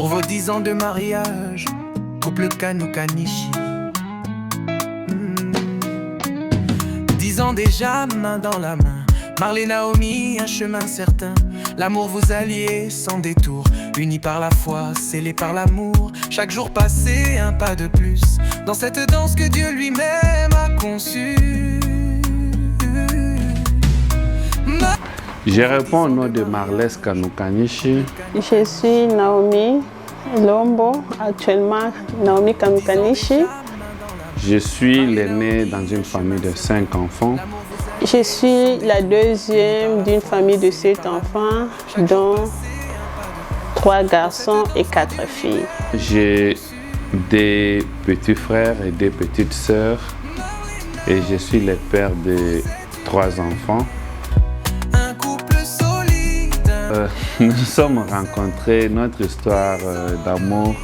Pour vos 10 ans de mariage, couple Kanu-Kanishi. 10 ans déjà, main dans la main. Marley Naomi, un chemin certain. L'amour vous alliez sans détour. Unis par la foi, scellés par l'amour. Chaque jour passé, un pas de plus dans cette danse que Dieu lui-même a conçue. Je réponds au nom de Marley Kanu-Kanishi. Je suis Naomi Lombo, actuellement Naomi Kanu-Kanishi. Je suis l'aîné dans une famille de 5 enfants. Je suis la deuxième d'une famille de 7 enfants, dont 3 garçons et 4 filles. J'ai des petits frères et des petites sœurs et je suis le père de 3 enfants. Nous nous sommes rencontrés, notre histoire d'amour,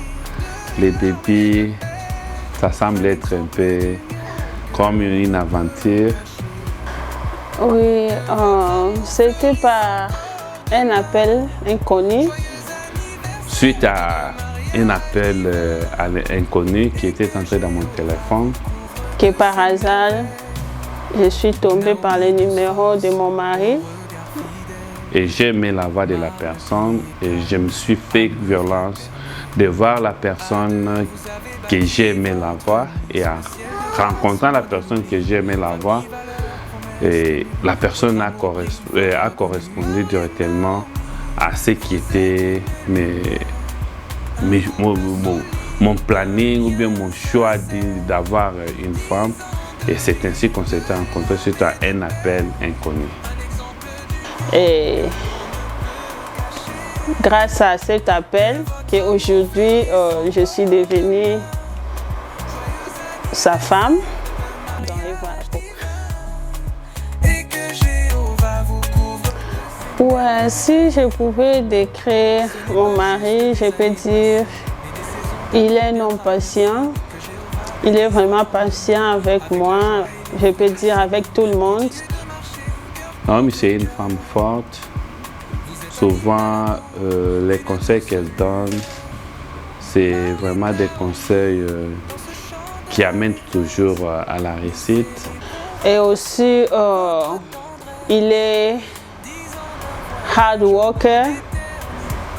les débuts, ça semble être un peu comme une aventure. Oui, c'était par un appel inconnu. Suite à un appel inconnu qui était entré dans mon téléphone. Que par hasard, je suis tombée par le numéro de mon mari. Et j'ai aimé la voix de la personne et je me suis fait violence de voir la personne que j'ai aimé la voix et en rencontrant la personne que j'ai aimé la voix, et la personne a correspondu directement à ce qui était mon planning ou bien mon choix d'avoir une femme. Et c'est ainsi qu'on s'était rencontrés suite à un appel inconnu. Et grâce à cet appel, qu'aujourd'hui je suis devenue sa femme. Ouais, si je pouvais décrire mon mari, je peux dire il est un homme patient. Il est vraiment patient avec moi, je peux dire avec tout le monde. Naomi, c'est une femme forte. Souvent, les conseils qu'elle donne, c'est vraiment des conseils qui amènent toujours à la réussite. Et aussi, il est hard worker.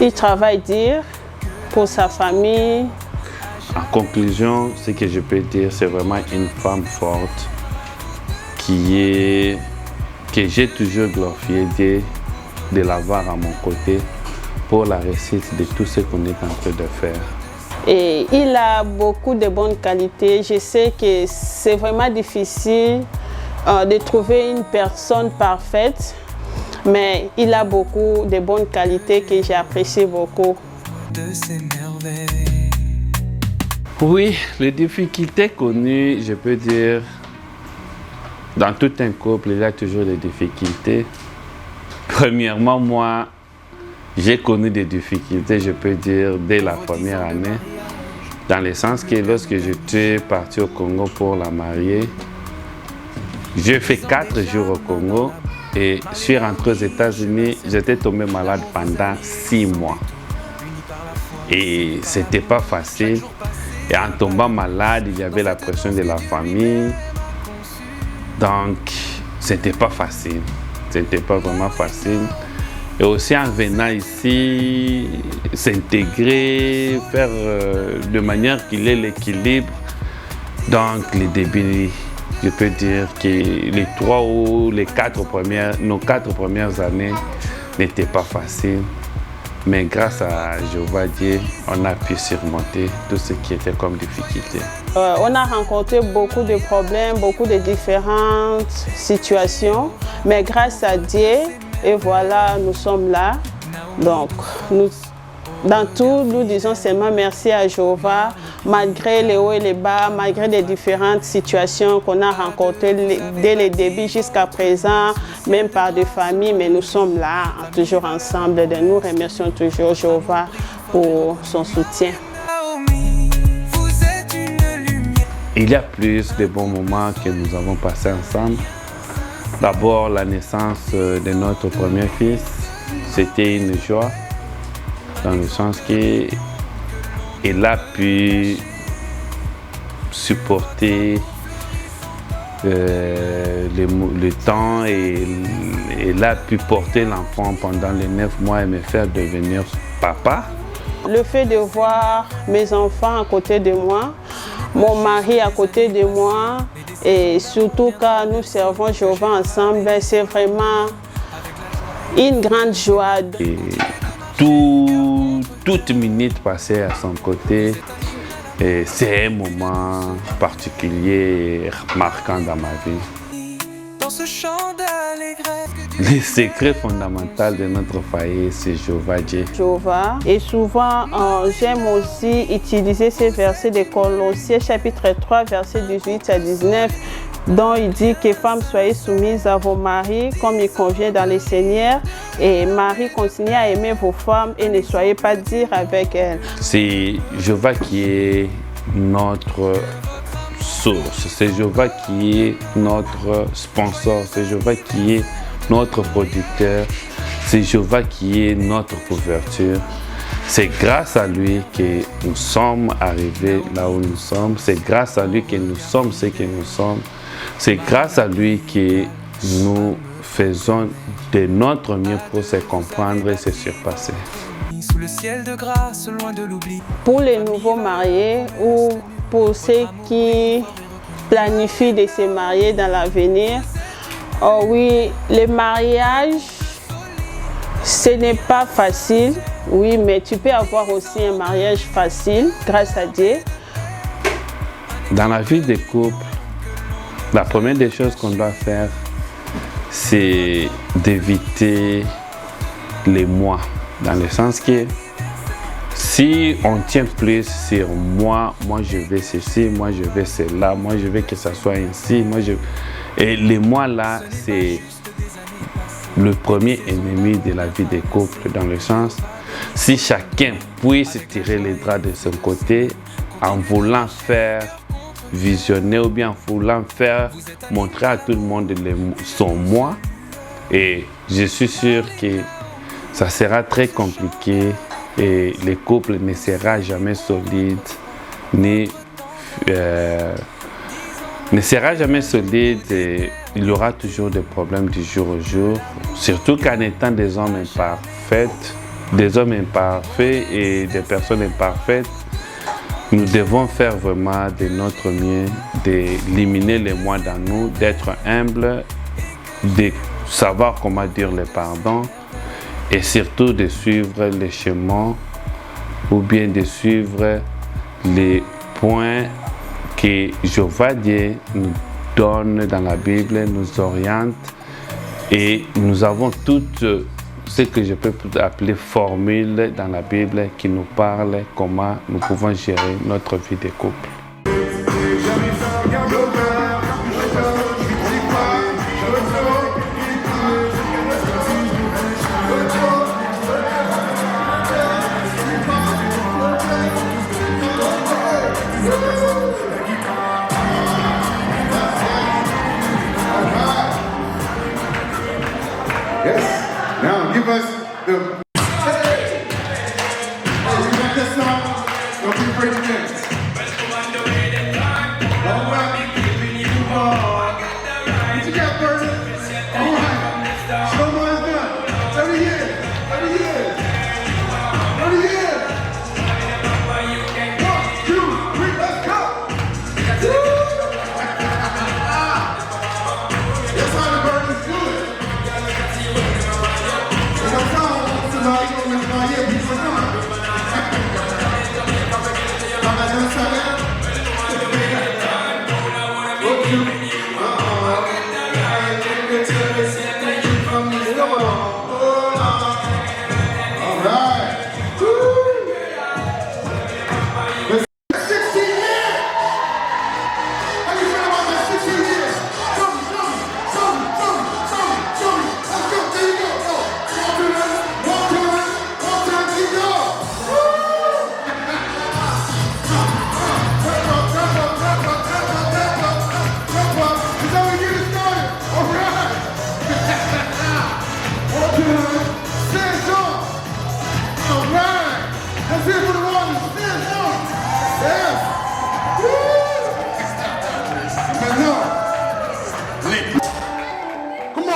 Il travaille dur pour sa famille. En conclusion, ce que je peux dire, c'est vraiment une femme forte que j'ai toujours glorifié de l'avoir à mon côté pour la réussite de tout ce qu'on est en train de faire. Et il a beaucoup de bonnes qualités. Je sais que c'est vraiment difficile de trouver une personne parfaite, mais il a beaucoup de bonnes qualités que j'apprécie beaucoup. Oui, les difficultés connues, je peux dire, dans tout un couple, il y a toujours des difficultés. Premièrement, moi, j'ai connu des difficultés, je peux dire, dès la première année. Dans le sens que lorsque j'étais parti au Congo pour la marier, j'ai fait 4 jours au Congo et je suis rentré aux États-Unis, j'étais tombé malade pendant 6 mois. Et c'était pas facile. Et en tombant malade, il y avait la pression de la famille. Donc, c'était pas facile. C'était pas vraiment facile. Et aussi en venant ici, s'intégrer, faire de manière qu'il ait l'équilibre. Donc, les débuts, je peux dire que les 3 ou les 4 nos 4 premières années n'étaient pas faciles. Mais grâce à Jéhovah Dieu, on a pu surmonter tout ce qui était comme difficulté. On a rencontré beaucoup de problèmes, beaucoup de différentes situations. Mais grâce à Dieu, et voilà, nous sommes là. Donc, dans tout, nous disons seulement merci à Jéhovah, malgré les hauts et les bas, malgré les différentes situations qu'on a rencontrées dès le début jusqu'à présent, même par des familles, mais nous sommes là, toujours ensemble. Et nous remercions toujours Jéhovah pour son soutien. Il y a plus de bons moments que nous avons passés ensemble. D'abord, la naissance de notre premier fils, c'était une joie, dans le sens que elle a pu supporter le temps et elle a pu porter l'enfant pendant les 9 mois et me faire devenir papa. Le fait de voir mes enfants à côté de moi, mon mari à côté de moi et surtout quand nous servons Jéhovah ensemble, c'est vraiment une grande joie. Et toute minute passée à son côté, c'est un moment particulier et marquant dans ma vie. Dans ce chant d'allégresse. Le secret fondamental de notre foyer, c'est Jéhovah Dieu. Jéhovah. Et souvent, j'aime aussi utiliser ces versets de Colossiens chapitre 3, versets 18 à 19, dont il dit que femmes, soyez soumises à vos maris comme il convient dans le Seigneur. Et Marie, continuez à aimer vos femmes et ne soyez pas durs avec elles. C'est Jéhovah qui est notre source, c'est Jéhovah qui est notre sponsor, c'est Jéhovah qui est notre producteur, c'est Jéhovah qui est notre couverture. C'est grâce à lui que nous sommes arrivés là où nous sommes, c'est grâce à lui que nous sommes ce que nous sommes, c'est grâce à lui que nous faisons de notre mieux pour se comprendre et se surpasser. Sous le ciel de grâce, loin de l'oubli. Pour les nouveaux mariés ou pour ceux qui planifient de se marier dans l'avenir, oh oui, le mariage, ce n'est pas facile, oui, mais tu peux avoir aussi un mariage facile, grâce à Dieu. Dans la vie des couples, la première des choses qu'on doit faire, c'est d'éviter les moi. Dans le sens que si on tient plus sur moi je veux ceci, moi je veux cela, moi je veux que ça soit ainsi, et les moi là, c'est le premier ennemi de la vie des couples, dans le sens, si chacun puisse tirer les draps de son côté en voulant faire visionner ou bien en voulant faire montrer à tout le monde son moi, et je suis sûr que ça sera très compliqué et le couple ne sera jamais solide, ne sera jamais solide et il y aura toujours des problèmes du jour au jour, surtout qu'en étant des hommes imparfaits et des personnes imparfaites, nous devons faire vraiment de notre mieux, d'éliminer les moi dans nous, d'être humbles, de savoir comment dire le pardon, et surtout de suivre les chemins ou bien de suivre les points que Jéhovah Dieu nous donne dans la Bible, nous oriente, et nous avons toutes ce que je peux appeler formules dans la Bible qui nous parlent comment nous pouvons gérer notre vie de couple. Now give us the. Hey, you got this song? Don't be afraid to dance. All right, move on. What you got, Bernie? All right, show me what's done. 30 years, 30 years, 30 years. 1, 2, 3, let's go. That's how the Bernie's good. Tonight,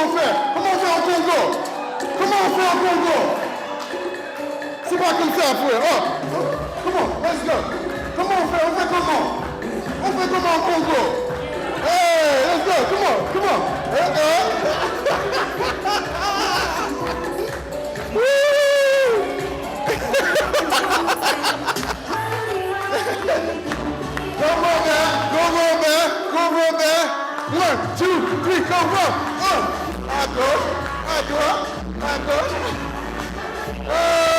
on fait? Comment on fait en Congo? Comment on fait en Congo? C'est pas comme ça, frère. Oh, comment? Let's go. Comment on fait? On fait comment? On fait comment en Congo? Hey, let's go. Come on. Come on, man. Go, man. 1, 2, 3, go, run. I go. Hey!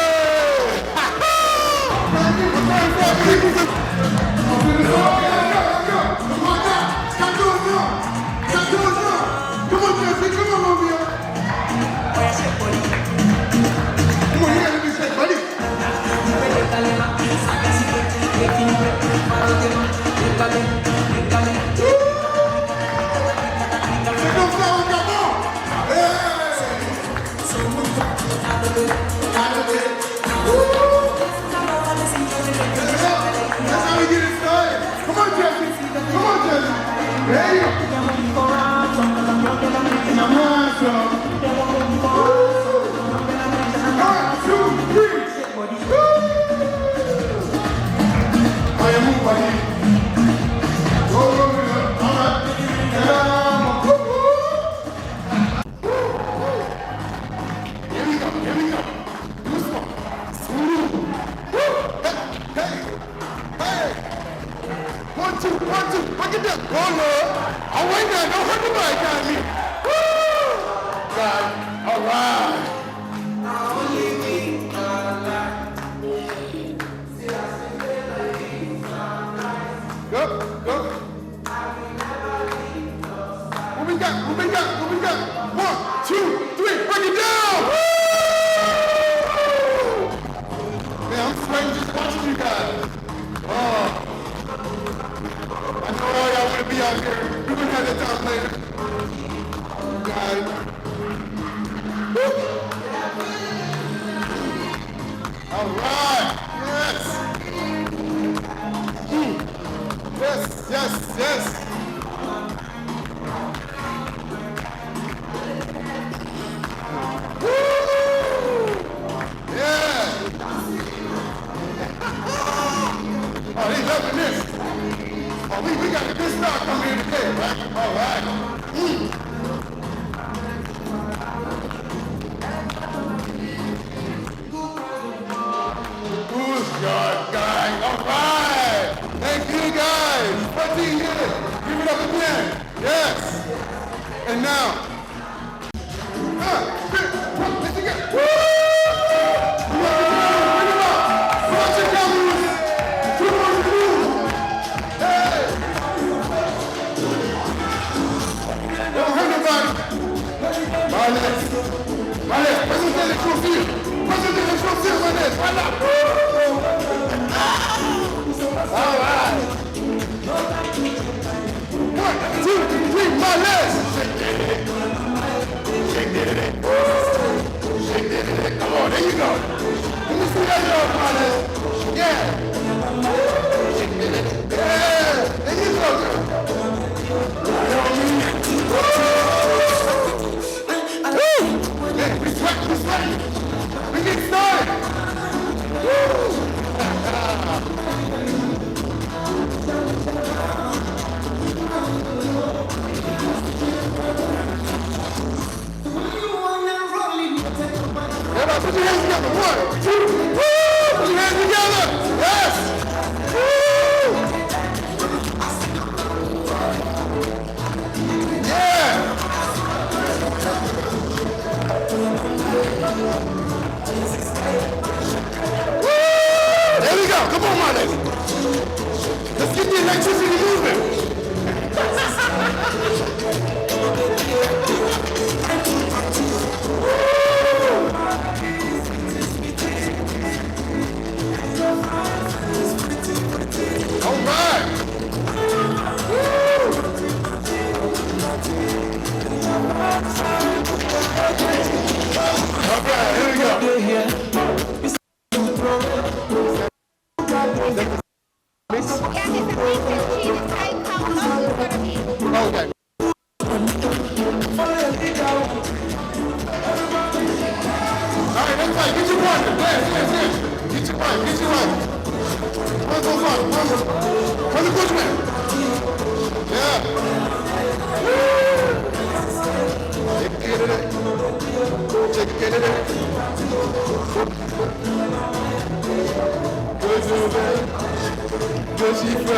deux chiffres.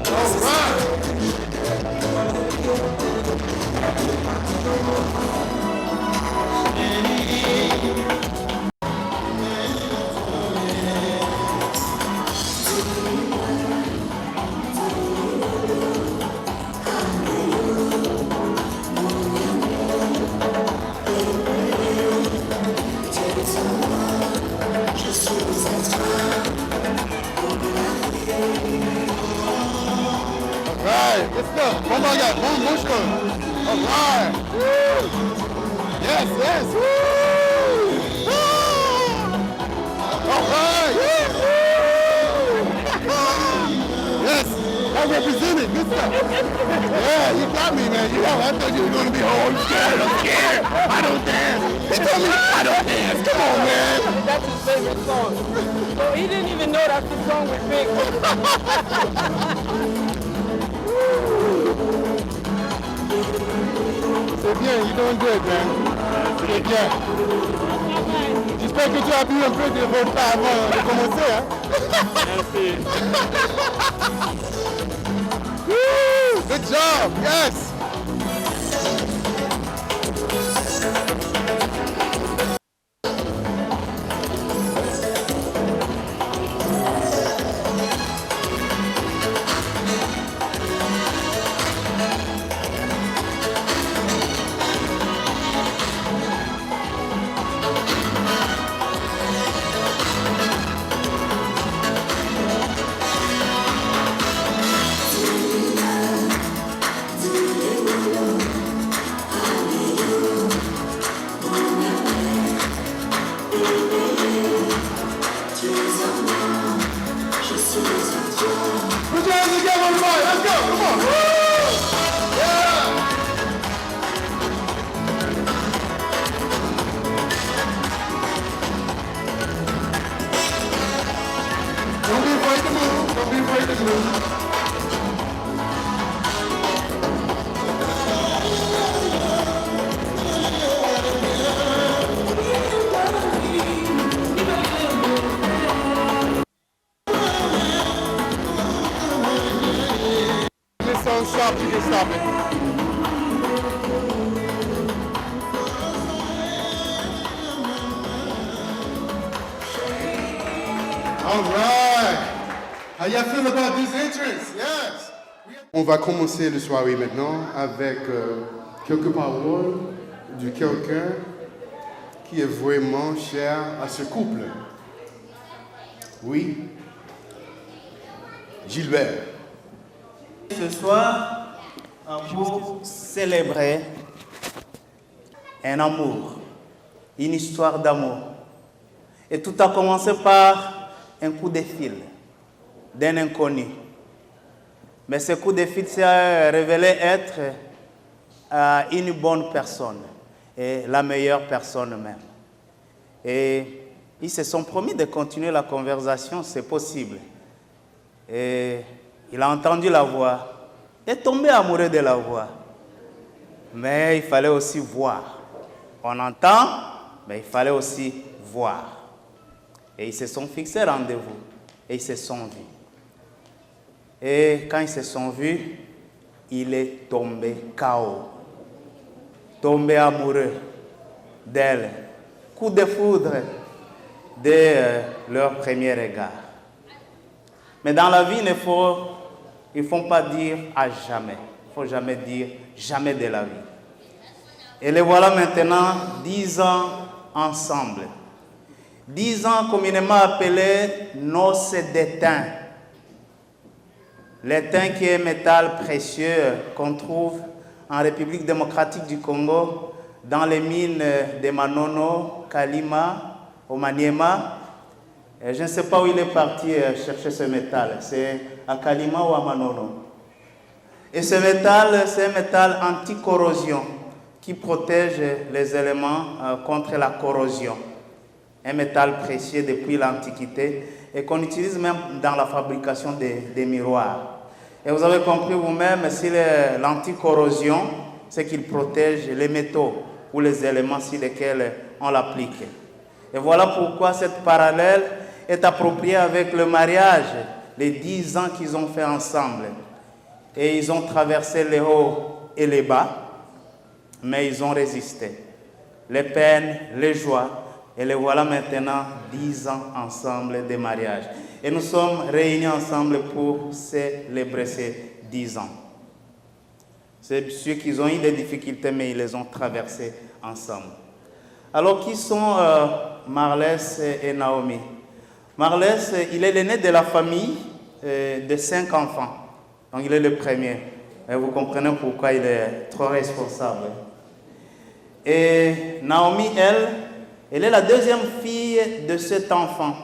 All right. Alright, good stuff. One more guy, one more shot. Alright. Woo. Yes, yes. Woo. Alright. Yes, I represent it. Good stuff. Yeah, you got me, man. You know, I thought you were going to be, oh, I'm scared. I don't dance. He told me I don't dance. Come on, man. That's his favorite song. So he didn't even know that's the song we picked. C'est bien, you're doing good, man. C'est bien. J'espère que tu as bu un peu de vodka avant de commencer, hein? Merci. Woo! Good job, yes! Put your hands together, everybody. Let's go. Come on. Woo! Yeah. Don't be afraid to move. Don't be afraid to move. This song stop, you can stop it. All right. How y'all feel about this entrance? Yes. On va commencer le soirée maintenant avec quelques paroles de quelqu'un qui est vraiment cher à ce couple. Oui. Gilbert. Ce soir, pour célébrer un amour, une histoire d'amour. Et tout a commencé par un coup de fil d'un inconnu. Mais ce coup de fil s'est révélé être une bonne personne et la meilleure personne même. Et ils se sont promis de continuer la conversation, c'est possible. Et il a entendu la voix, est tombé amoureux de la voix. Mais il fallait aussi voir. On entend, mais il fallait aussi voir. Et ils se sont fixés rendez-vous et ils se sont vus. Et quand ils se sont vus, il est tombé KO. Tombé amoureux d'elle. Coup de foudre dès leur premier regard. Mais dans la vie, il ne faut pas dire à jamais. Il ne faut jamais dire jamais de la vie. Et les voilà maintenant 10 ans ensemble. 10 ans communément appelés noces d'étain. L'étain qui est un métal précieux qu'on trouve en République démocratique du Congo, dans les mines de Manono, Kalima, au Maniema. Et je ne sais pas où il est parti chercher ce métal. C'est à Kalima ou à Manono. Et ce métal, c'est un métal anti-corrosion qui protège les éléments contre la corrosion. Un métal précieux depuis l'Antiquité et qu'on utilise même dans la fabrication des miroirs. Et vous avez compris vous-même, si l'anti-corrosion, c'est qu'il protège les métaux ou les éléments sur lesquels on l'applique. Et voilà pourquoi cette parallèle est appropriée avec le mariage, les 10 ans qu'ils ont fait ensemble. Et ils ont traversé les hauts et les bas, mais ils ont résisté. Les peines, les joies, et les voilà maintenant 10 ans ensemble de mariage. Et nous sommes réunis ensemble pour célébrer ces 10 ans. C'est ceux qui ont eu des difficultés, mais ils les ont traversées ensemble. Alors, qui sont Marlès et Naomi? Marlès, il est l'aîné de la famille de 5 enfants. Donc, il est le premier. Et vous comprenez pourquoi il est trop responsable. Et Naomi, elle est la deuxième fille de 7 enfants.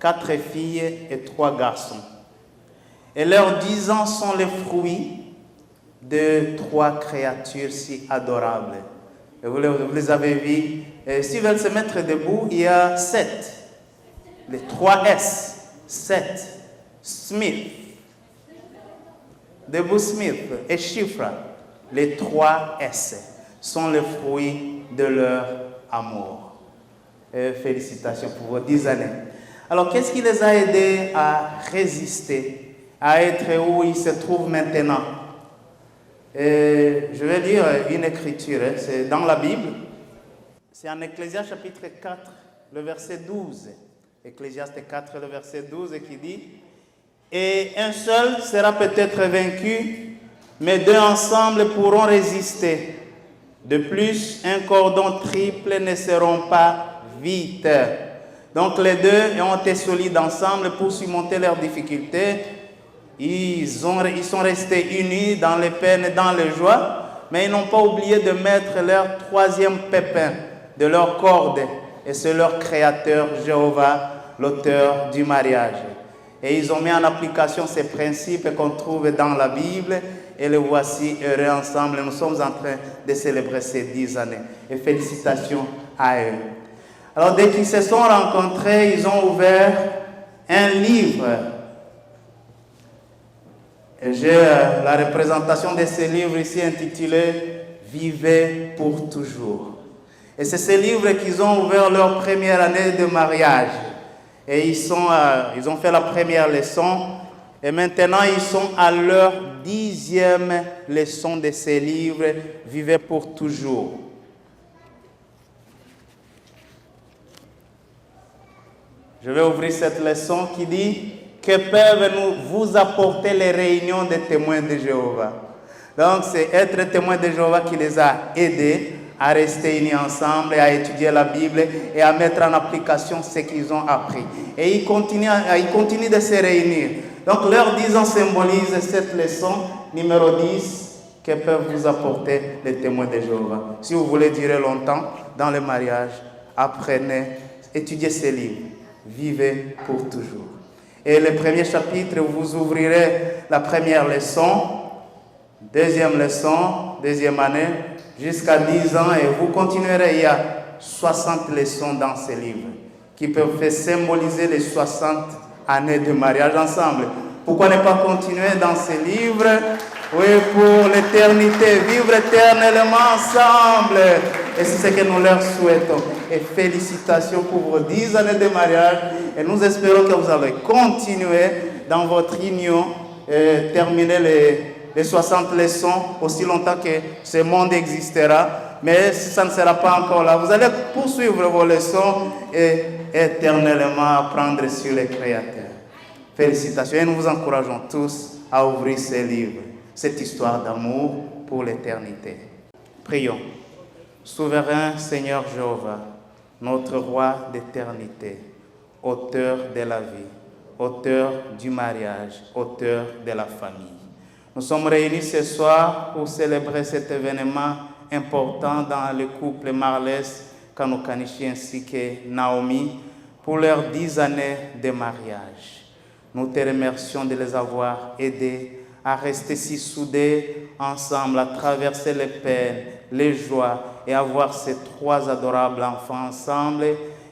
4 filles et 3 garçons. Et leurs 10 ans sont les fruits de 3 créatures si adorables. Et vous les avez vus. Et s'ils veulent se mettre debout, il y a 7. Les 3 S. 7. Smith. Debout Smith et Shifra. Les 3 S sont les fruits de leur amour. Et félicitations pour vos 10 années. Alors, qu'est-ce qui les a aidés à résister, à être où ils se trouvent maintenant? Et je vais lire une écriture, c'est dans la Bible. C'est en Ecclésiaste chapitre 4, le verset 12. Ecclésiaste 4, le verset 12 qui dit « Et un seul sera peut-être vaincu, mais 2 ensemble pourront résister. De plus, un cordon triple ne seront pas vite. » Donc les 2 ont été solides ensemble pour surmonter leurs difficultés. Ils sont restés unis dans les peines et dans les joies, mais ils n'ont pas oublié de mettre leur 3e pépin de leur corde, et c'est leur Créateur, Jéhovah, l'auteur du mariage. Et ils ont mis en application ces principes qu'on trouve dans la Bible, et les voici heureux ensemble. Nous sommes en train de célébrer ces 10 années. Et félicitations à eux. Alors, dès qu'ils se sont rencontrés, ils ont ouvert un livre. Et j'ai la représentation de ce livre ici intitulé « Vivez pour toujours ». Et c'est ce livre qu'ils ont ouvert leur première année de mariage. Et ils ont fait la première leçon. Et maintenant, ils sont à leur 10e leçon de ce livre « Vivez pour toujours ». Je vais ouvrir cette leçon qui dit « Que peuvent vous apporter les réunions des témoins de Jéhovah ?» Donc, c'est être témoin de Jéhovah qui les a aidés à rester unis ensemble et à étudier la Bible et à mettre en application ce qu'ils ont appris. Et ils continuent de se réunir. Donc, leur 10 ans symbolise cette leçon numéro 10 que peuvent vous apporter les témoins de Jéhovah. Si vous voulez durer longtemps dans le mariage, apprenez, étudiez ces livres. Vivez pour toujours. Et le premier chapitre, vous ouvrirez la première leçon, deuxième leçon, deuxième année, jusqu'à 10 ans, et vous continuerez. Il y a 60 leçons dans ce livre qui peuvent symboliser les 60 années de mariage ensemble. Pourquoi ne pas continuer dans ce livre? Oui, pour l'éternité, vivre éternellement ensemble. Et c'est ce que nous leur souhaitons. Et félicitations pour vos 10 années de mariage. Et nous espérons que vous allez continuer dans votre union et terminer les 60 leçons aussi longtemps que ce monde existera. Mais ça ne sera pas encore là. Vous allez poursuivre vos leçons et éternellement apprendre sur les créateurs. Félicitations. Et nous vous encourageons tous à ouvrir ces livres, cette histoire d'amour pour l'éternité. Prions. Souverain Seigneur Jéhovah, notre roi d'éternité, auteur de la vie, auteur du mariage, auteur de la famille. Nous sommes réunis ce soir pour célébrer cet événement important dans le couple Marlès Kanokanishi ainsi que Naomi pour leurs 10 années de mariage. Nous te remercions de les avoir aidés à rester si soudés ensemble, à traverser les peines, les joies et avoir ces 3 adorables enfants ensemble.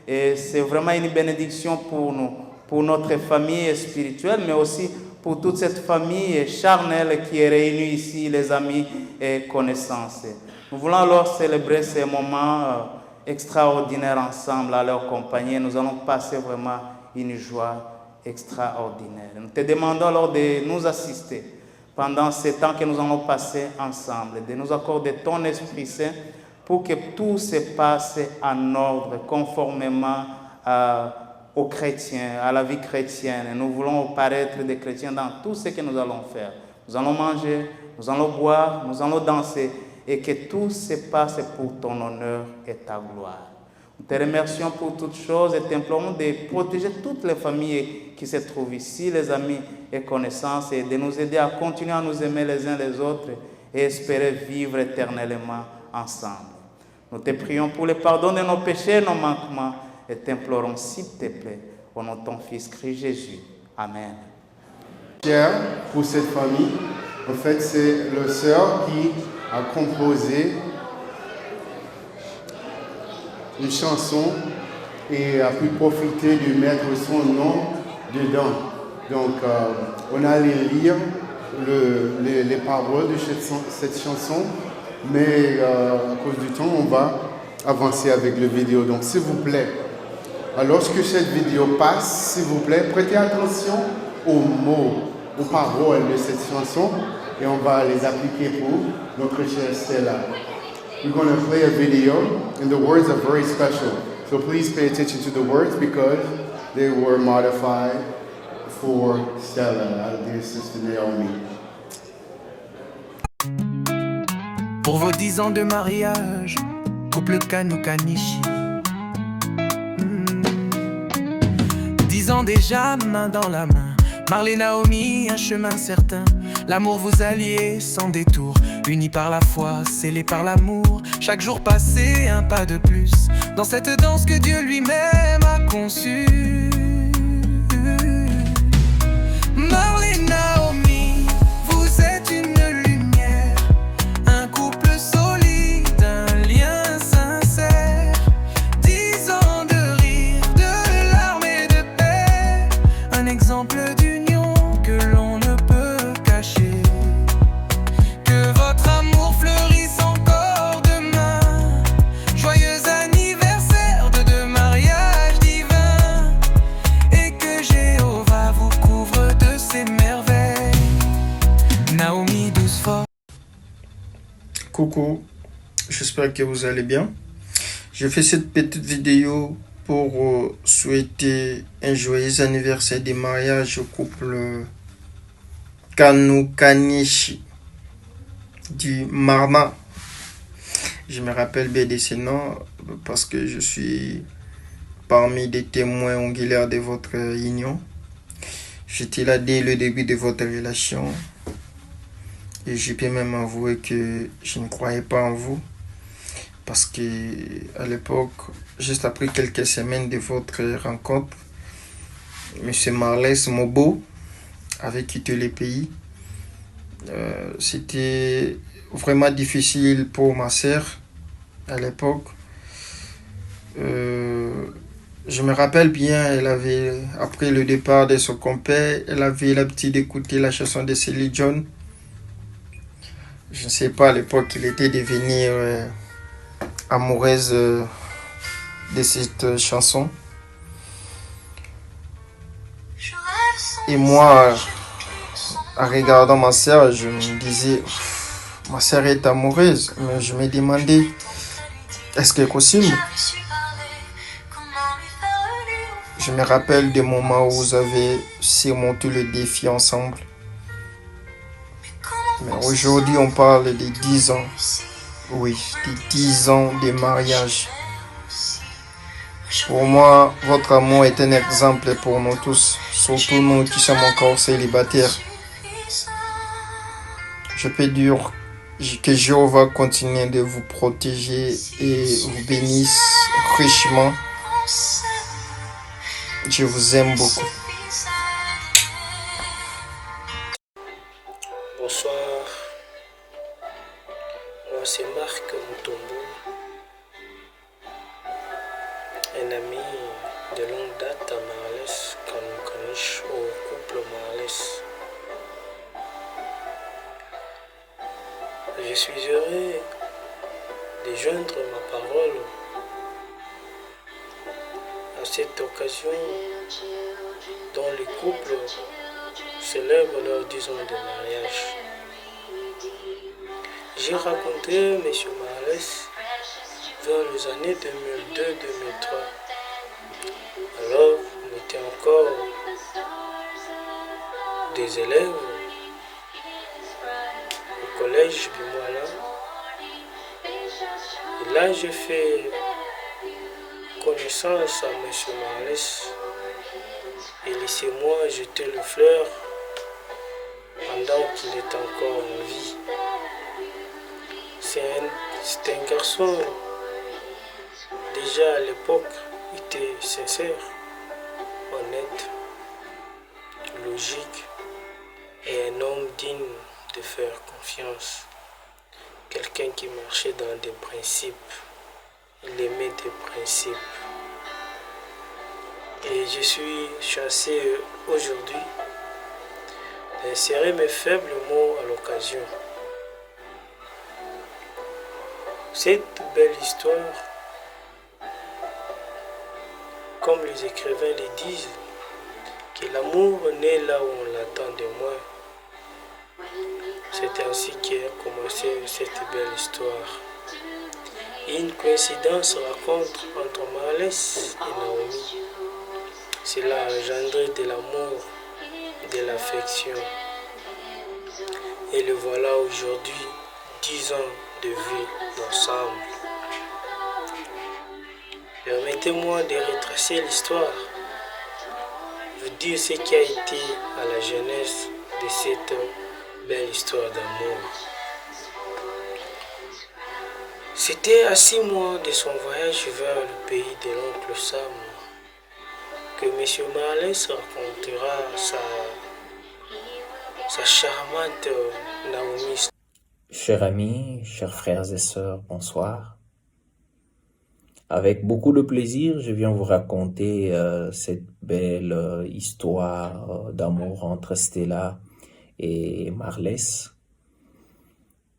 Et c'est vraiment une bénédiction pour nous, pour notre famille spirituelle, mais aussi pour toute cette famille charnelle qui est réunie ici, les amis et connaissances. Nous voulons alors célébrer ces moments extraordinaire ensemble à leur compagnie. Nous allons passer vraiment une joie extraordinaire. Nous te demandons alors de nous assister pendant ce temps que nous allons passer ensemble, de nous accorder ton Esprit Saint pour que tout se passe en ordre, conformément aux chrétiens, à la vie chrétienne. Nous voulons paraître des chrétiens dans tout ce que nous allons faire. Nous allons manger, nous allons boire, nous allons danser, et que tout se passe pour ton honneur et ta gloire. Nous te remercions pour toutes choses et t'implorons de protéger toutes les familles qui se trouvent ici, les amis et connaissances, et de nous aider à continuer à nous aimer les uns les autres et espérer vivre éternellement ensemble. Nous te prions pour le pardon de nos péchés et nos manquements et t'implorons, s'il te plaît, au nom de ton Fils Christ Jésus. Amen. Cher pour cette famille, en fait, c'est le sœur qui a composé une chanson et a pu profiter de mettre son nom dedans. Donc, on allait lire les paroles de cette chanson, mais à cause du temps, on va avancer avec la vidéo. Donc, s'il vous plaît, lorsque cette vidéo passe, s'il vous plaît, prêtez attention aux mots, aux paroles de cette chanson et on va les appliquer pour notre chère Stella. We're going to play a video and the words are very special. So please pay attention to the words because they were modified for Stella, our dear sister Naomi. Pour vos 10 ans de mariage, couple Kanu-Kanishi. 10 ans déjà, main dans la main. Marley Naomi, un chemin certain. L'amour vous alliez sans détour. Unis par la foi, scellés par l'amour. Chaque jour passé, un pas de plus dans cette danse que Dieu lui-même a conçue. Marley Naomi, vous êtes une lumière, un couple solide, un lien sincère. 10 ans de rire, de larmes et de paix, un exemple d'union que l'on ne peut cacher. Que votre amour fleurisse encore demain. Joyeux anniversaire de deux mariages divins, et que Jéhovah vous couvre de ses merveilles. Naomi douce fort. Coucou, j'espère que vous allez bien. Je fais cette petite vidéo pour souhaiter un joyeux anniversaire de mariage au couple Kanu-Kanishi du Marna. Je me rappelle bien de ce nom parce que je suis parmi des témoins ongulaires de votre union. J'étais là dès le début de votre relation. Et je peux même avouer que je ne croyais pas en vous. Parce que à l'époque, juste après quelques semaines de votre rencontre, M. Marley Mobo avait quitté le pays. C'était vraiment difficile pour ma sœur à l'époque. Je me rappelle bien, elle avait, après le départ de son compère, elle avait l'habitude d'écouter la chanson de Céline Dion. Je ne sais pas, à l'époque, il était devenu amoureuse de cette chanson. Et moi, en regardant ma sœur, je me disais, ma sœur est amoureuse. Mais je me demandais, est-ce que c'est possible? Je me rappelle des moments où vous avez surmonté le défi ensemble. Mais aujourd'hui, on parle de 10 ans. Oui, de 10 ans de mariage. Pour moi, votre amour est un exemple pour nous tous, surtout nous qui sommes encore célibataires. Je peux dire que Jéhovah continue de vous protéger et vous bénisse richement. Je vous aime beaucoup. Bonsoir, moi c'est Marc Mutombo, un ami de longue date à Marley Kanu-Kanishi, au couple Marley. Je suis heureux de joindre ma parole cette occasion dont les couples célèbrent leurs 10 ans de mariage. J'ai rencontré M. Marles vers les années 2002-2003. Alors, on était encore des élèves au collège Bimoala. Et là, j'ai fait connaissance à M. Marles et laissez-moi jeter le fleur pendant qu'il est encore en vie. C'est un garçon, déjà à l'époque, était sincère, honnête, logique et un homme digne de faire confiance. Quelqu'un qui marchait dans des principes. Il aimait des principes. Et je suis chanceux aujourd'hui d'insérer mes faibles mots à l'occasion. Cette belle histoire, comme les écrivains le disent, que l'amour naît là où on l'attend de moins. C'est ainsi qu'a commencé cette belle histoire. Une coïncidence rencontre entre Marles et Naomi. Cela a engendré de l'amour, de l'affection. Et le voilà aujourd'hui, 10 ans de vie ensemble. Permettez-moi de retracer l'histoire, vous dire ce qui a été à la jeunesse de cette belle histoire d'amour. C'était à 6 mois de son voyage vers le pays de l'oncle Sam que M. Marles racontera sa charmante Naomi. Chers amis, chers frères et sœurs, bonsoir. Avec beaucoup de plaisir, je viens vous raconter cette belle histoire d'amour entre Stella et Marles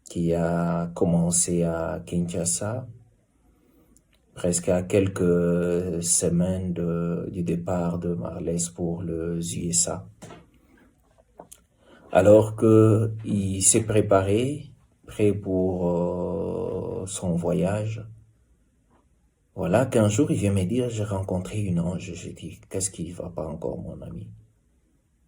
qui a commencé à Kinshasa, presque à quelques semaines du départ de Marles pour les USA. Alors qu'il s'est préparé, prêt pour son voyage, voilà qu'un jour il vient me dire, j'ai rencontré une ange. J'ai dit, qu'est-ce qui ne va pas encore, mon ami?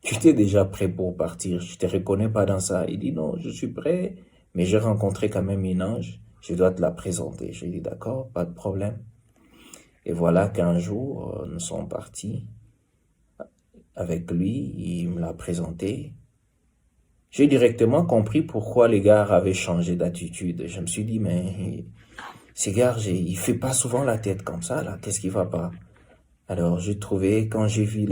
Tu étais déjà prêt pour partir, je ne te reconnais pas dans ça. Il dit, non, je suis prêt, mais j'ai rencontré quand même une ange, je dois te la présenter. Je lui ai dit, d'accord, pas de problème. Et voilà qu'un jour, nous sommes partis avec lui, il me l'a présenté. J'ai directement compris pourquoi les gars avaient changé d'attitude. Je me suis dit, mais ces gars, il fait pas souvent la tête comme ça, là, qu'est-ce qui va pas? Alors, j'ai trouvé, quand j'ai vu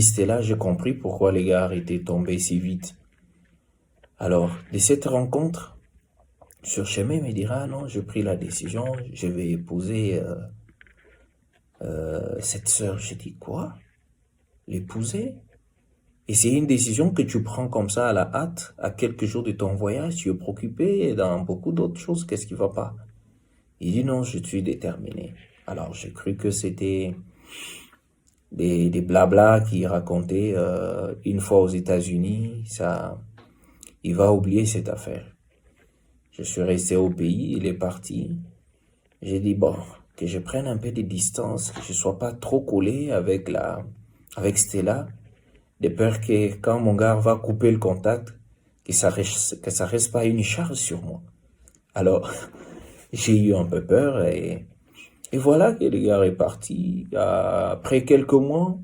Stella, j'ai compris pourquoi les gars étaient tombés si vite. Alors, de cette rencontre, sur chemin, il me dira, non, j'ai pris la décision, je vais épouser cette sœur. J'ai dit, quoi? L'épouser? Et c'est une décision que tu prends comme ça à la hâte, à quelques jours de ton voyage, tu es préoccupé dans beaucoup d'autres choses, qu'est-ce qui va pas? Il dit non, je suis déterminé. Alors j'ai cru que c'était des blabla qu'il racontait une fois aux États-Unis, ça, il va oublier cette affaire. Je suis resté au pays, il est parti. J'ai dit bon, que je prenne un peu de distance, que je sois pas trop collé avec Stella, de peur que quand mon gars va couper le contact, que ça reste pas une charge sur moi. Alors, j'ai eu un peu peur et voilà que le gars est parti. Après quelques mois,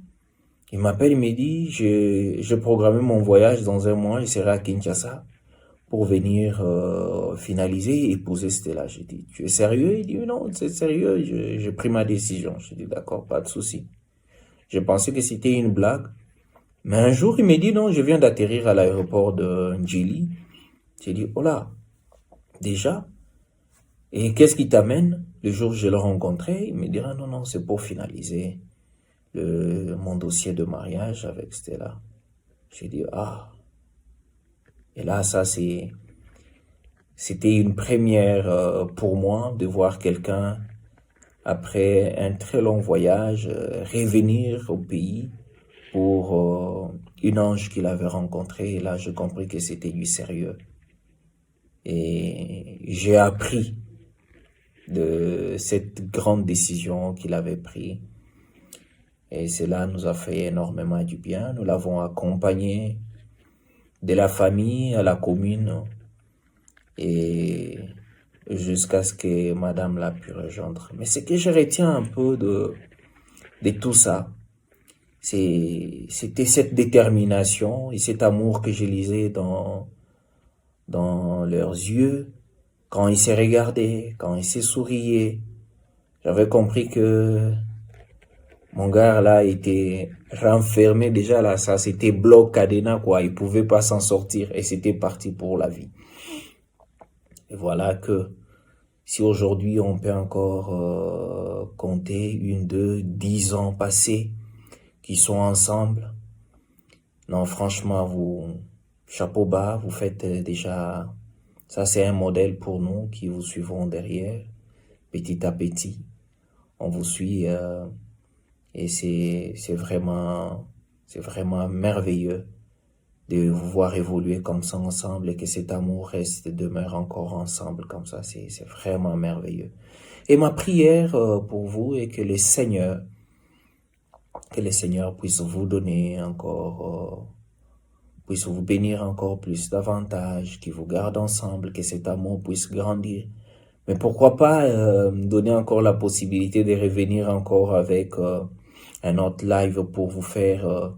il m'appelle, il me dit, j'ai programmé mon voyage dans 1 mois, je serai à Kinshasa pour venir finaliser et épouser Stella. J'ai dit, tu es sérieux? Il dit, non, c'est sérieux, j'ai pris ma décision. J'ai dit, d'accord, pas de souci. Je pensais que c'était une blague. Mais un jour, il me dit, non, je viens d'atterrir à l'aéroport de Njili. J'ai dit, oh là, déjà? Et qu'est-ce qui t'amène? Le jour où je l'ai rencontré, il me dira, non, non, c'est pour finaliser mon dossier de mariage avec Stella. J'ai dit, ah. Et là, ça, c'était une première pour moi de voir quelqu'un après un très long voyage, revenir au pays pour une ange qu'il avait rencontrée. Et là, j'ai compris que c'était du sérieux. Et j'ai appris de cette grande décision qu'il avait prise. Et cela nous a fait énormément du bien. Nous l'avons accompagné de la famille à la commune et jusqu'à ce que madame l'a pu rejoindre. Mais ce que je retiens un peu de tout ça, c'était cette détermination et cet amour que je lisais dans leurs yeux, quand ils se regardaient, quand ils se souriaient. J'avais compris que mon gars là était renfermé déjà là, ça c'était bloc cadenas quoi, il pouvait pas s'en sortir et c'était parti pour la vie. Et voilà que si aujourd'hui on peut encore compter 1, 2, 10 ans passés qui sont ensemble, non franchement vous, chapeau bas, vous faites déjà, ça c'est un modèle pour nous qui vous suivrons derrière, petit à petit, on vous suit et c'est vraiment merveilleux de vous voir évoluer comme ça ensemble et que cet amour reste et demeure encore ensemble comme ça, c'est vraiment merveilleux. Et ma prière pour vous est que le Seigneur puisse vous donner encore, puisse vous bénir encore plus davantage, qu'il vous garde ensemble, que cet amour puisse grandir. Mais pourquoi pas donner encore la possibilité de revenir encore avec un autre live pour vous faire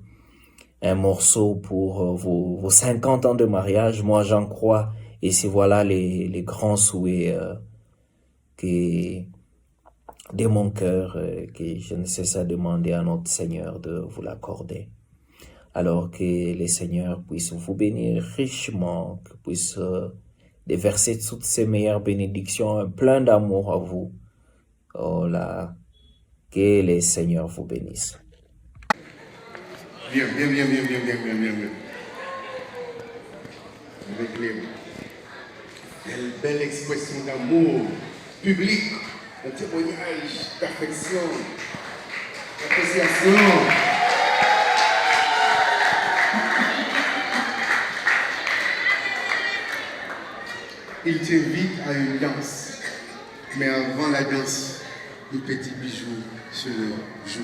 un morceau pour vos 50 ans de mariage. Moi, j'en crois. Et c'est voilà les grands souhaits de mon cœur que je ne cesse à demander à notre Seigneur de vous l'accorder. Alors que le Seigneur puisse vous bénir richement, que puisse déverser toutes ses meilleures bénédictions, plein d'amour à vous. Oh là, que le Seigneur vous bénisse. Bien. Avec les belles expressions d'amour public, un témoignage d'affection, d'appréciation. Il t'invite à une danse, mais avant la danse, des petits bijoux sur le joue.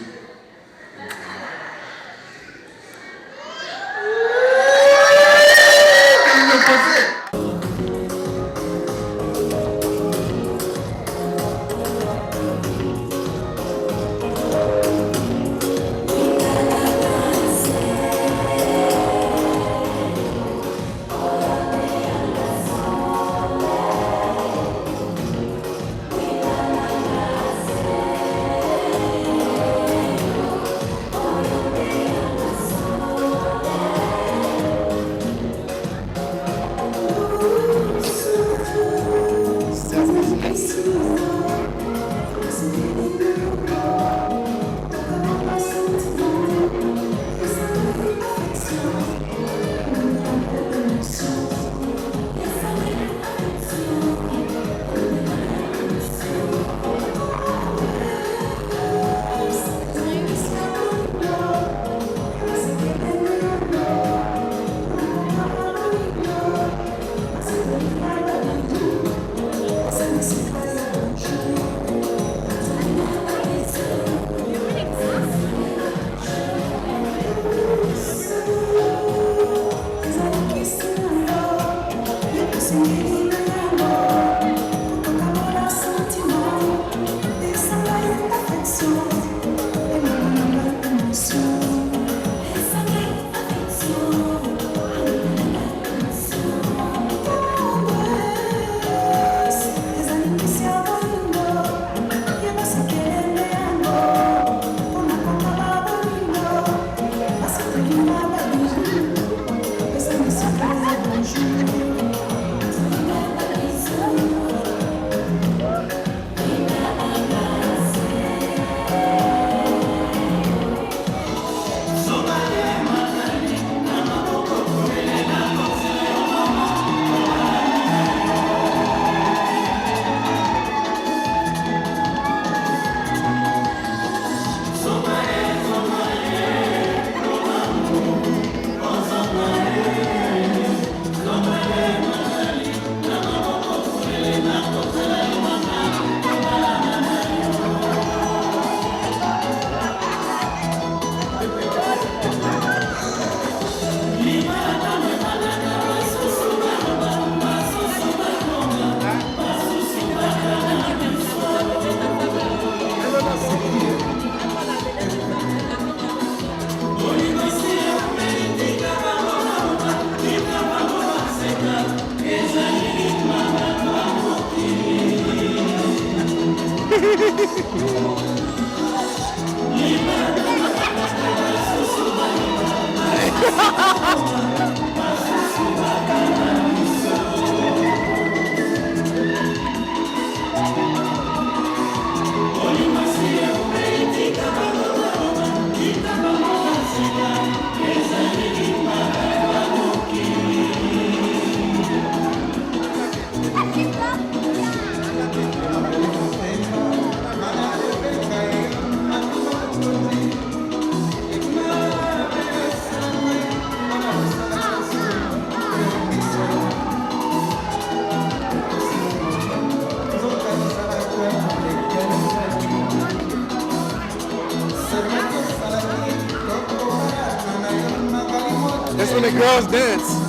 That's when the girls dance.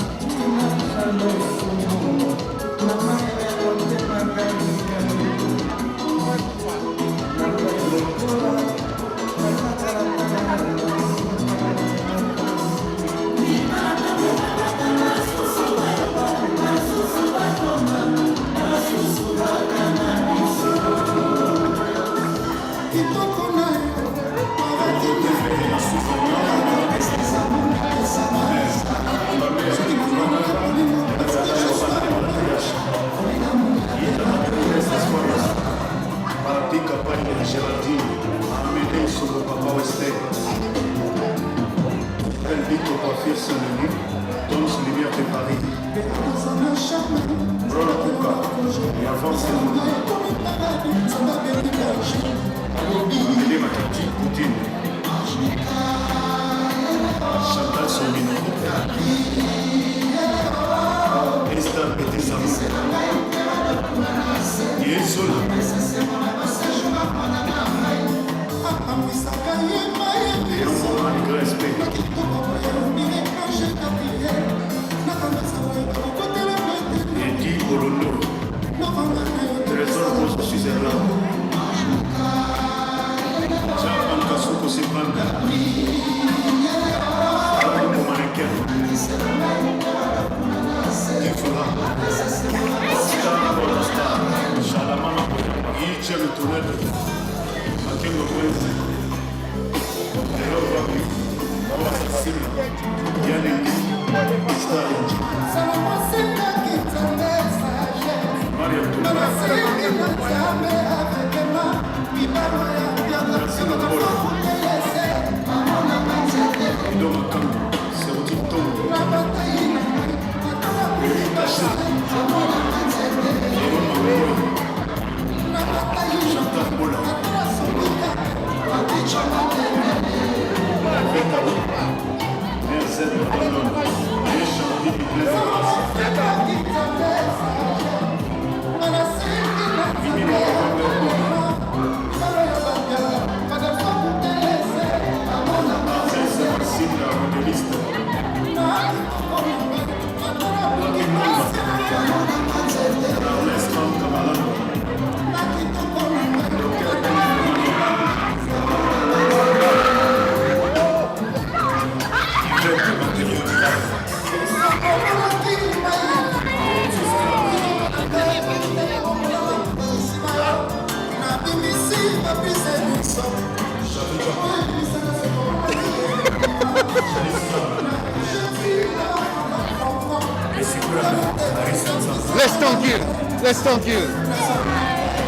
Laisse tranquille.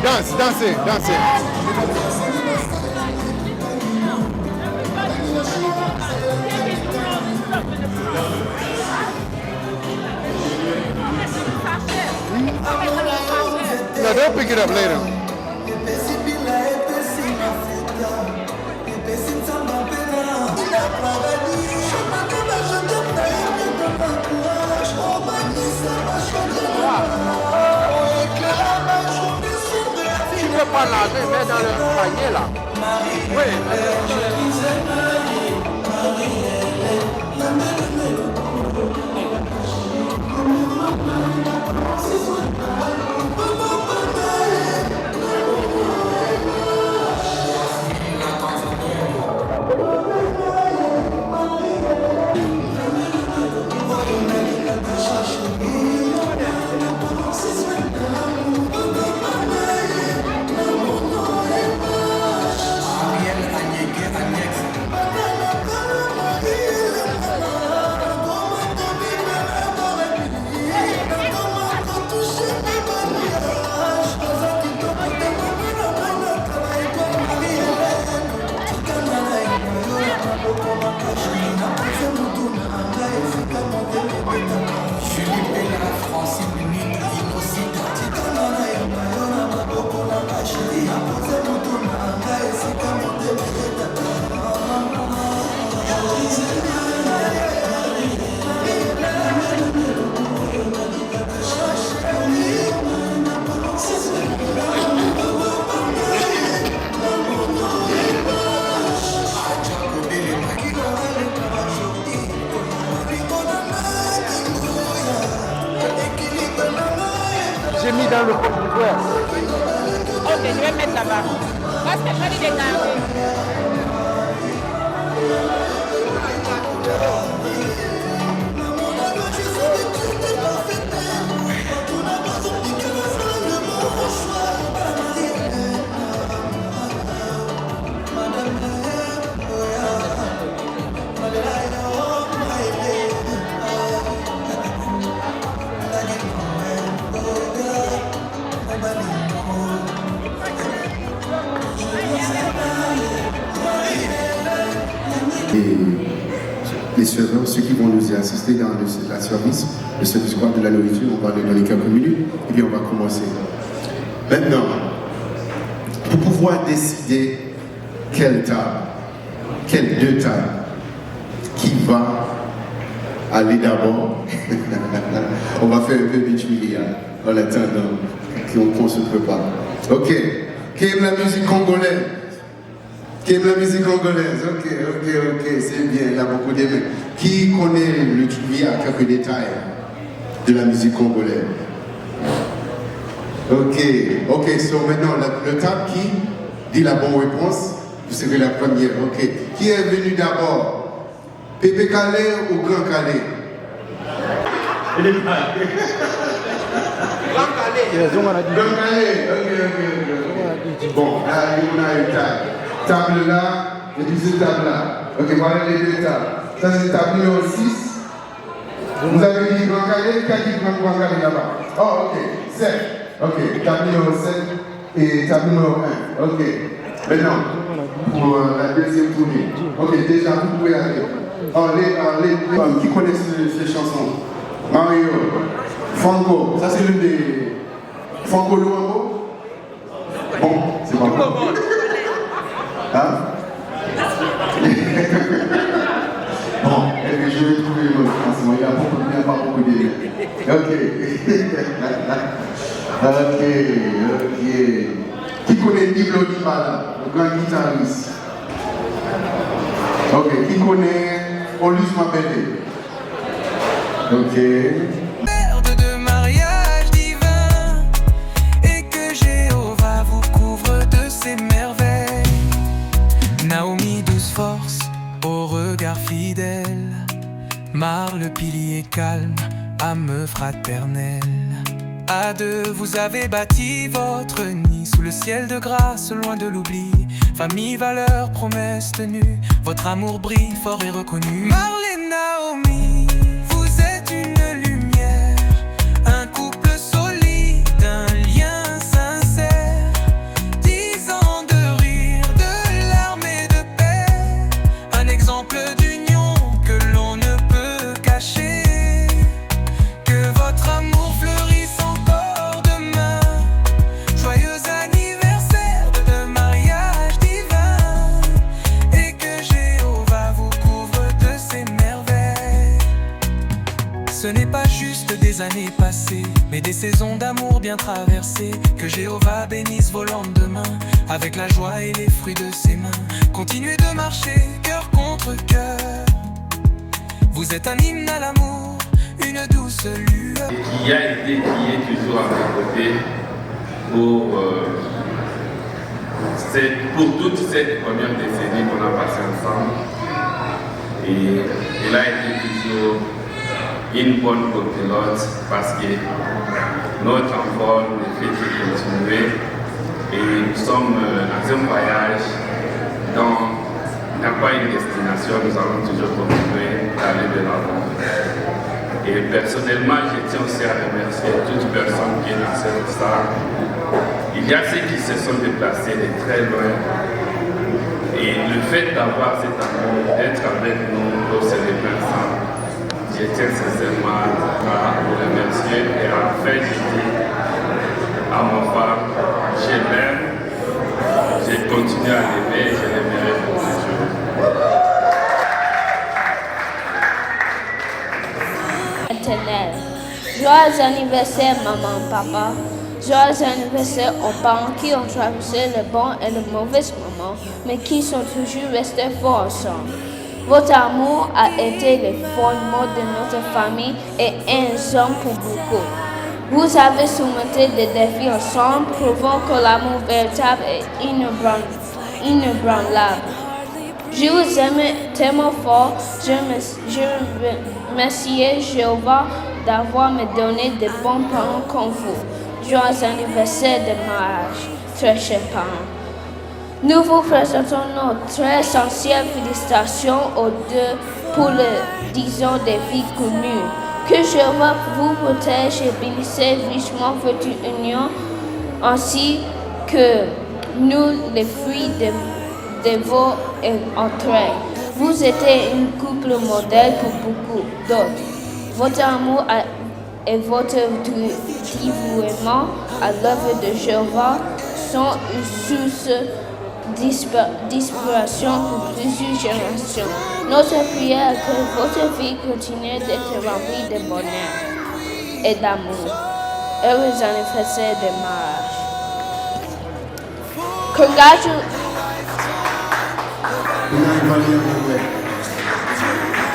Danse, dansez, dansez. No, they'll pick it up later. Tu peux pas laver, mets dans le panier là. Oui. Les serveurs, ceux qui vont nous assister dans la service quoi, de la nourriture, on va les donner quelques minutes et puis on va commencer. Maintenant, pour pouvoir décider quelle table, quelles deux tables, qui va aller d'abord, on va faire un peu de en attendant qu'on se prépare. Ok, qui aime la musique congolaise? Qui aime la musique congolaise? Ok, c'est bien, il y a beaucoup d'aimés. Qui connaît le trivia, quelques détails de la musique congolaise? Ok, so maintenant, le table qui dit la bonne réponse, vous serez la première, ok. Qui est venu d'abord? Pépé Calais ou Grand Calais? Grand Calais, ok. Bon, là, on a une table. Table là, et puis cette table là. Ok, voilà les deux tables. Ça c'est table numéro 6. Vous avez dit Grand Calais, qui a dit Grand Calais là-bas? Oh, ok, 7. Ok, table numéro 7 et table numéro 1. Ok. Maintenant, pour la deuxième tournée. Ok, déjà vous pouvez aller. Qui connaissent ces chansons? Mario, Franco, ça c'est l'une des. Franco Luambo? Bon, c'est pas bon. Hein? Bon, et puis je vais trouver une autre chanson. Il n'y a pas beaucoup d'idées. Ok. Qui connaît Niblo Dibala, le grand guitariste? Ok. Qui connaît Olus Mabede? Ok. De mariage divin, et que Jéhovah vous couvre de ses merveilles. Naomi, douce force, au regard fidèle. Mar, le pilier calme, âme fraternelle. À deux, vous avez bâti votre nid sous le ciel de grâce, loin de l'oubli. Famille, valeur, promesse tenue, votre amour brille fort et reconnu. Marle et Naomi, vous êtes une lumière, un couple solide, un lien sincère. 10 ans de rire, de larmes et de paix, un exemple d'union que l'on ne peut cacher. Que votre amour fleurisse encore demain. Joyeux anniversaire de mariage divin, et que Jéhovah vous couvre de ses merveilles. Ce n'est pas juste des années passées, mais des saisons d'amour bien traversées. Que Jéhovah bénisse vos lendemains, avec la joie et les fruits de ses mains. Continuez de marcher, cœur contre cœur. Vous êtes un hymne à l'amour, une douce lueur. Qui a été, qui est toujours à mes côtés pour toute cette première décennie qu'on a passée ensemble. Et il a été toujours une bonne copilote parce que notre enfant ne fait que continuer. Et nous sommes dans un voyage dont il n'y a pas une destination, nous allons toujours continuer d'aller de l'avant. Et personnellement, je tiens aussi à remercier toute personne qui est dans cette salle. Il y a ceux qui se sont déplacés de très loin. Et le fait d'avoir cet amour, d'être avec nous pour célébrer ensemble, je tiens sincèrement à vous remercier. Et en fait, je dis à ma femme, je l'aime, je continue à l'aimer, je l'aimerai pour toujours. Joyeux anniversaire maman, papa. Joyeux anniversaire aux parents qui ont traversé le bon et le mauvais moments, mais qui sont toujours restés forts ensemble. Votre amour a été le fondement de notre famille et un exemple pour beaucoup. Vous avez surmonté des défis ensemble, prouvant que l'amour véritable est inébranlable. Je vous aime tellement fort, je remercie Jéhovah d'avoir me donné de bons parents comme vous. Joyeux anniversaire de mariage, très chers parents. Nous vous présentons nos très sincères félicitations aux deux pour le 10 ans de vie commune. Que Jéhovah vous protège et bénisse richement votre union, ainsi que nous les fruits de vos entrailles. Vous êtes un couple modèle pour beaucoup d'autres. Votre amour et votre dévouement à l'œuvre de Jéhovah sont une source d'inspiration pour plusieurs générations. Notre prière est que votre vie continue d'être remplie de bonheur et d'amour. Heureux anniversaire de mariage.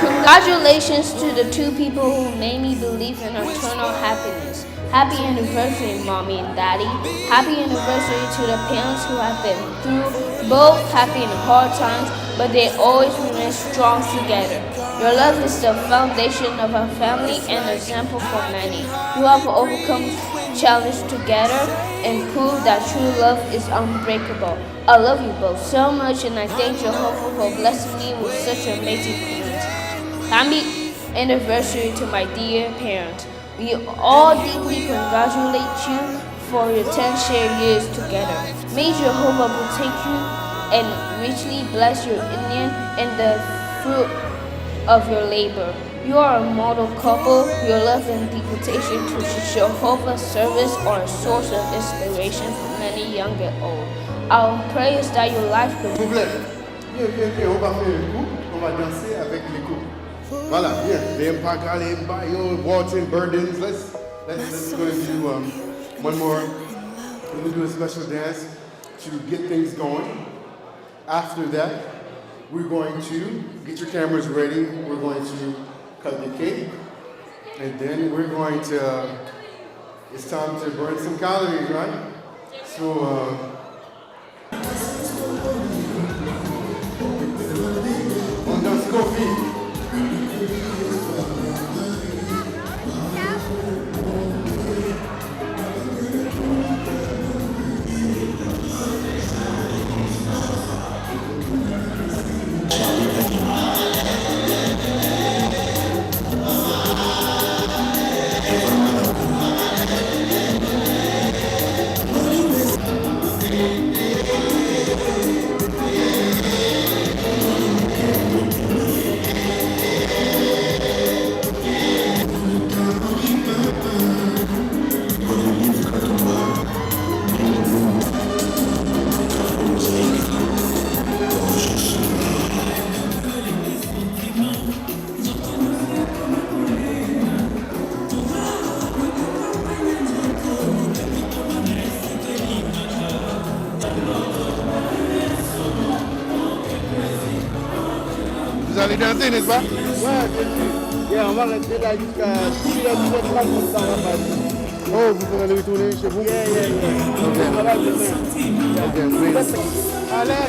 Congratulations to the two people who made me believe in eternal happiness. Happy anniversary, Mommy and Daddy. Happy anniversary to the parents who have been through both happy and hard times, but they always remain strong together. Your love is the foundation of our family and an example for many. You have overcome challenges together and proved that true love is unbreakable. I love you both so much, and I thank Jehovah for blessing me with such amazing parents. Happy anniversary to my dear parents. We all deeply congratulate you for your 10 shared years together. May Jehovah protect you and richly bless your union and the fruit of your labor. You are a model couple. Your love and devotion to Jehovah's service are a source of inspiration for many young and old. Our prayer is that your life could... S'il vous plaît, viens, on va faire un coup, on va danser avec les couples. Voilà, viens. Les Mpaka, les Mbayo, Walton, Burdens. Let's go do one more. We're going to do a special dance to get things going. After that, we're going to get your cameras ready. We're going to cut the cake. And then we're going to, it's time to burn some calories, right? So, on danse coffee. Vous allez danser, n'est-ce pas? Ouais, on va rester là jusqu'à 6h30 comme ça, on va passer. Oh, vous allez retourner chez vous? On va demain. Allez!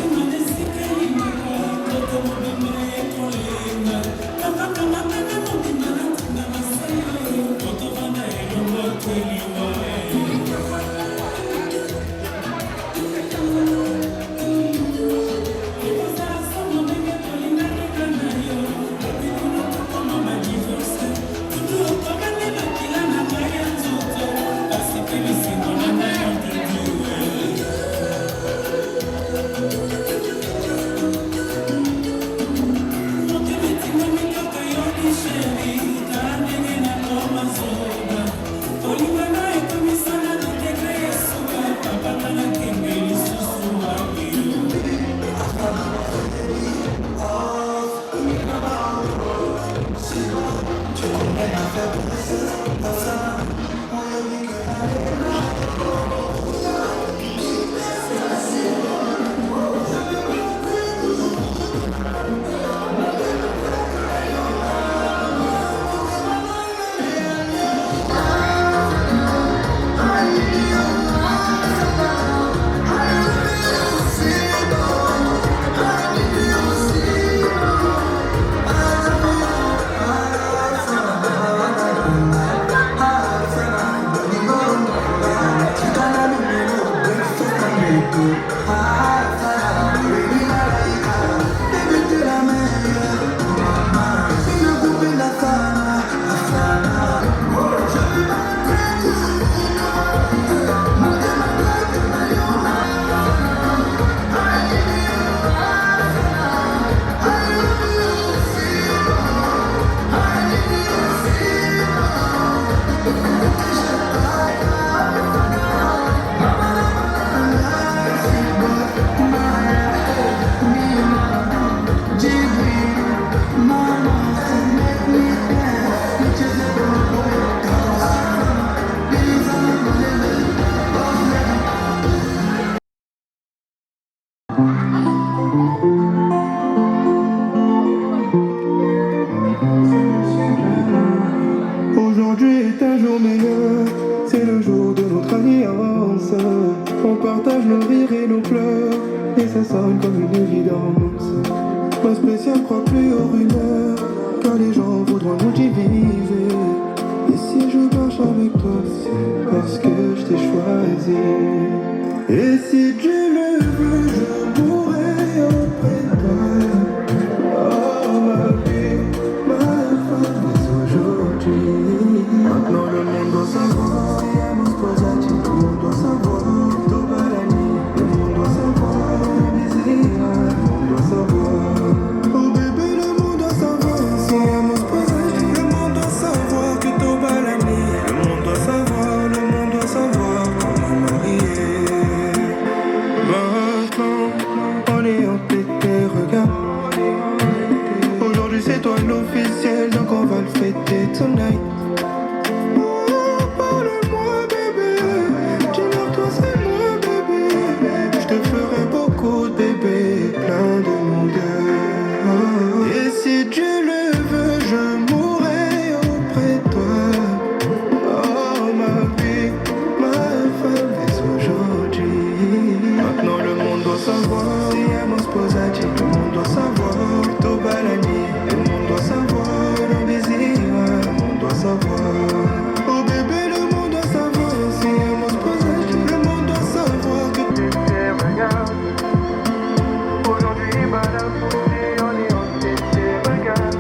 et ça sonne comme une évidence. Ma spéciale croit plus aux rumeurs, car les gens voudront nous diviser. Et si je marche avec toi, c'est parce que je t'ai choisi. Et si Dieu le veut, je mourrai auprès de toi. Oh ma vie, ma femme, mais aujourd'hui. Maintenant le monde doit savoir, et à mon sposati, le monde doit savoir. Tobalani, le monde doit savoir. Bizia, le monde doit savoir. Oh bébé, le monde doit savoir. Si à mon sposati, le monde doit savoir que Tobalani, le monde doit savoir, le monde doit savoir comment marier. Maintenant, on est entêté, regarde. Aujourd'hui c'est toi l'officiel, donc on va le fêter tonight. Oh, parle-moi bébé, dis-leur toi c'est moi bébé. Je te ferai beaucoup de bébés, plein de monde. Oh. Et si Dieu le veut, je mourrai auprès de toi. Oh ma vie, ma femme, mais aujourd'hui. Maintenant le monde doit savoir, si à mon sposati, le monde doit savoir. Tobalani, le monde doit savoir. Bizia, le monde doit savoir. Oh bébé, le monde doit savoir, si à mon sposati, le monde doit savoir que tu sais, regarde. Aujourd'hui, madame, on est en tété, regarde.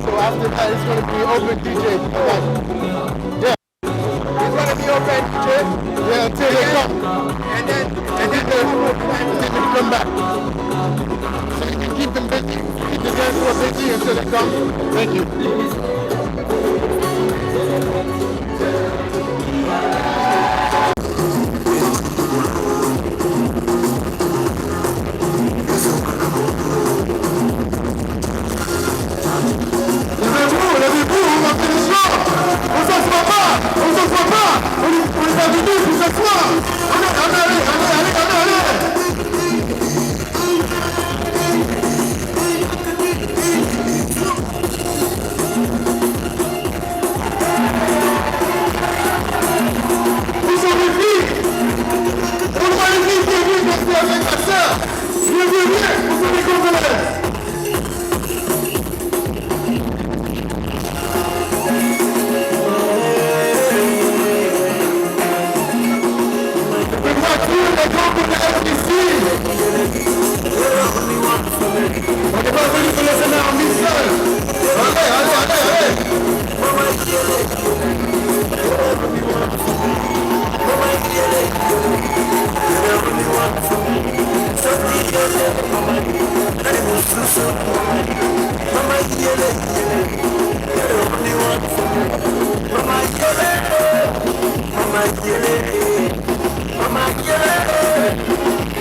So after that, it's going to be open DJ. Yeah. It's going to be open DJ. Yeah, until they come. And then they come back. So you can keep them busy. Keep the dance floor busy until they come. Thank you. Levez-vous, on va faire le soir. On s'assoit pas, on s'assoit pas. On est pas venus pour s'asseoir. Allez. Où sont les filles? On voit les filles qui sont venues danser avec ma soeur. Viens, où sont les Congolaises? On n'est pas venu pour laisser la remise seule. Allez.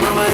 Mama,